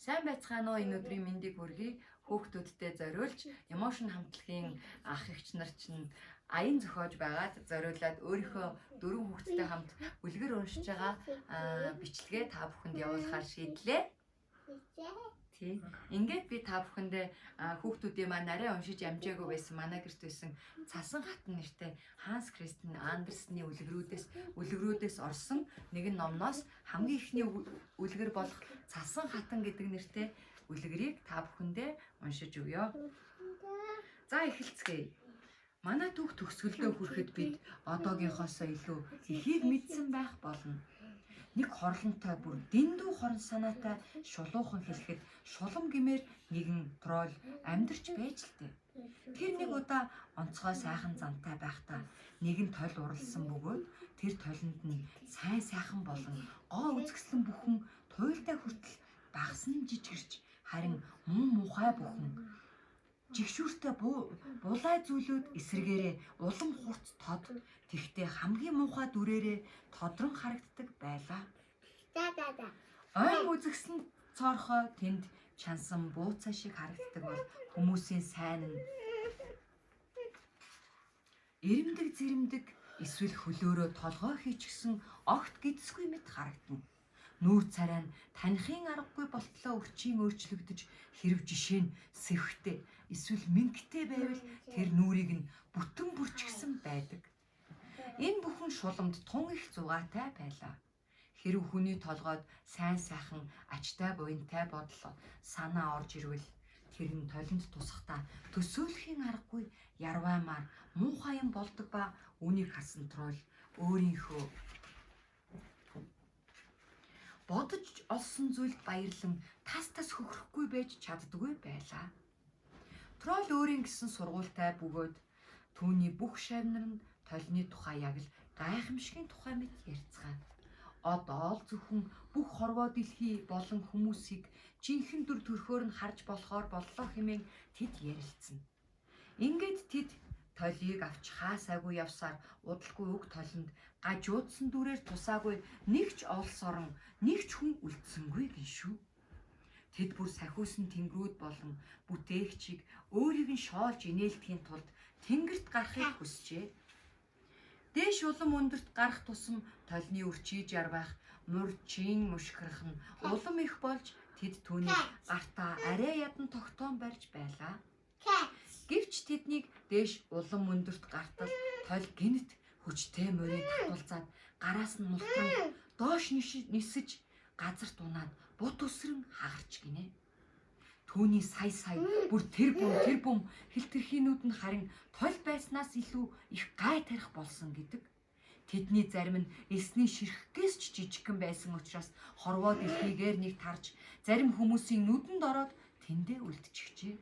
Сайн байцгаана уу, энэ өдрийн мэндийг хүргэе. Хүүхдүүдтэй зориулж Emotion хамтлагийн ах эгч нар чинь аян зохиож байгаад зориулаад өөрийнхөө 4 хүүхэдтэй хамт үлгэр уншиж байгаа бичлэгээ та бүхэнд явуулахаар шийдлээ. Тийм. Ингээд би та бүхэндээ хүүхдүүдийн маань нарийн уншиж амжаагүй байсан манай гэрт байсан Цасан хатан нэртэй Ханс Кристиан Андерсны үлгэрүүдээс орсон нэгэн номноос хамгийн ихний үлгэр болох Цасан хатан гэдэг нэртэй үлгэрийг та бүхэндээ уншиж өгье. За эхэлцгээе. Манай түүх төгсгөлдөө хүрэхэд бид одоогийнхоосоо илүү ихийг мэдсэн байх болно. Нэг хорлонтой бүр дэндүү хорон санаатай шулуухан хэлэхэд шулам гэмээр нэгэн тролль амьдарч байж л дээ. Тэр нэг удаа онцгой сайхан зантай байхдаа нэгэн толь уралсан бөгөөд тэр толинд нь сайн сайхан болон гоо үзэсгэлэн бүхэн туйлтай хүртэл багсан жижигэрч харин муухай бүхэн жигшүүртэй булай зүйлүүд эсрэгээрээ улам хурц тод тэгтээ хамгийн муухай дүрээрээ тодрон харагддаг байлаа. Ой үзэгсэн цоорхоо тэнд чансан бууцаа шиг харагддаг бол хүмүүсийн сайн нь эрэмдэг зэрэмдэг эсвэл хөлөөрөө толгой хийчихсэн огт гидсгүй мэт харагдана. Нүүр царай нь танихын аргагүй болтлоо өвчин өөрчлөгдөж хэрв жишээ нь сэвхтэй эсвэл мингтэй байвал тэр нүрийг нь бүтэн бүрчгсэн байдаг. Энэ бүхэн шуламд тун их зугаатай байлаа. Хэрв хүний толгойд сайн сайхан ачтай буянтай бодлоо санаа орж ирвэл тэр нь толинд тусахдаа төсөөлөхийн аргагүй ярваймаар муухай юм болдог ба үүнийг харсан тролль өөрийнхөө бодож олсон зүйлд баярлан тас хөхрөхгүй байж чаддгүй байлаа. Тролль өөрийн гэсэн сургуультай бөгөөд түүний бүх шавнар нь толны тухай яг л гайхамшигын тухай мэт ярьцгаана. Одоо л зөвхөн бүх хорвоо дэлхий болон хүмүүсийг жинхэнэ дүр төрхөөр нь харж болохоор боллоо хэмээн тэд ярилцсан. Ингээд тэд толийг авч хаасаагүй явсаар удалгүй уг толинд гажуудсан дүрээр тусаагүй нэг ч олс орон нэг ч хүн үлдсэнгүй гин шүү. Тэд бүр сахиусан тэнгэрүүд болон бүтээгчийг өөрийг нь шоолж инээлдэхийн тулд тэнгэрт гарахыг хүсжээ. Дээш улам өндөрт гарах тусам толны өрчиж ярвах мурчин мушхирах нь улам их болж тэд түүний гартаа арай ядан тогтоон барьж байлаа. Гэвч тэднийг дээш улам өндөрт гартал толь гинт хүчтэй морийг татуулзаад гараас нь мултран доош нисэж газарт унаад бут өсрөн хагарч гинэ. Түүний сая бүр тэр бум хилтэрхийнүүд нь харин толь байснаас илүү их гай тарих болсон гэдэг. Тэдний зарим нь эсний ширхгээс ч жижигхэн байсан учраас хорвоо дэлхийгээр нэг тарж зарим хүмүүсийн нүдэнд ороод тэндээ үлдчихжээ.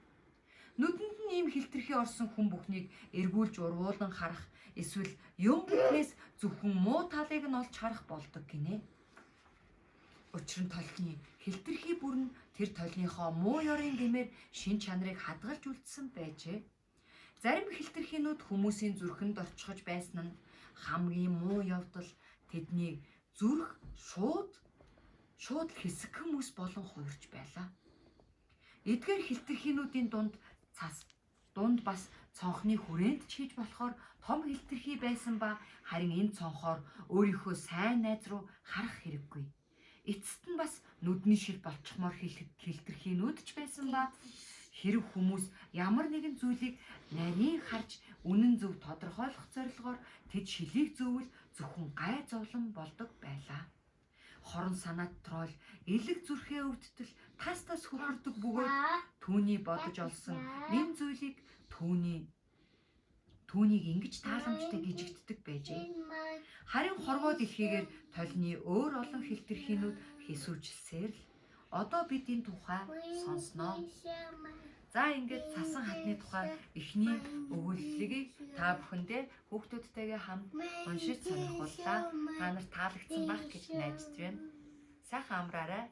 Нүдэнд нь ийм хилтэрхий орсон хүн бүхнийг эргүүлж урвуулан харах эсвэл юм бүхнээс зөвхөн муу талыг нь олж харах болдог гинэ. Учир нь толхны хилтэрхий бүр нь тэр толныхоо муу ёрын гэмээр шин чанарыг хадгалж үлдсэн байжээ. Зарим хилтэрхийнүүд хүмүүсийн зүрхэнд орчхож байсан нь хамгийн муу явдал тэдний зүрх шууд хэсэг хүмүүс болон хуурч байлаа. Эдгээр хилтэрхийнүүдийн дунд бас цонхны хүрээнд ч хийж болохоор том хилтэрхий байсан ба харин энэ цонхоор өөрийнхөө сайн найз руу харах хэрэггүй. Эцэст нь бас нүдний шил болчихмоор хилтэрхийнүүд ч байсан ба хэрэг хүмүүс ямар нэгэн зүйлийг нарийн харж үнэн зөв тодорхойлох зорилгоор тэд шилийг зөөвөл зөвхөн гай зовлон болдог байлаа. Хорон санаат тролль элэг зүрхээ өвдтөл тас хөхөрдөг бөгөөд түүний бодож олсон энэ зүйлийг түүнийг ингэж тааламжтай гжигддэг байжээ. Харин хорвоо дэлхийгээр толны өөр олон хилтэрхийнүүд хэсүүчилсээр л одоо бид энэ тухай сонсноо. За ингээд Цасан хатны тухай эхний өгүүлэлгийг та бүхэндээ хүүхдүүдтэйгээ хамт уншиж сонирхууллаа. Та нарт таалагдсан байх гэж найдаж байна. Сайхан амраарай.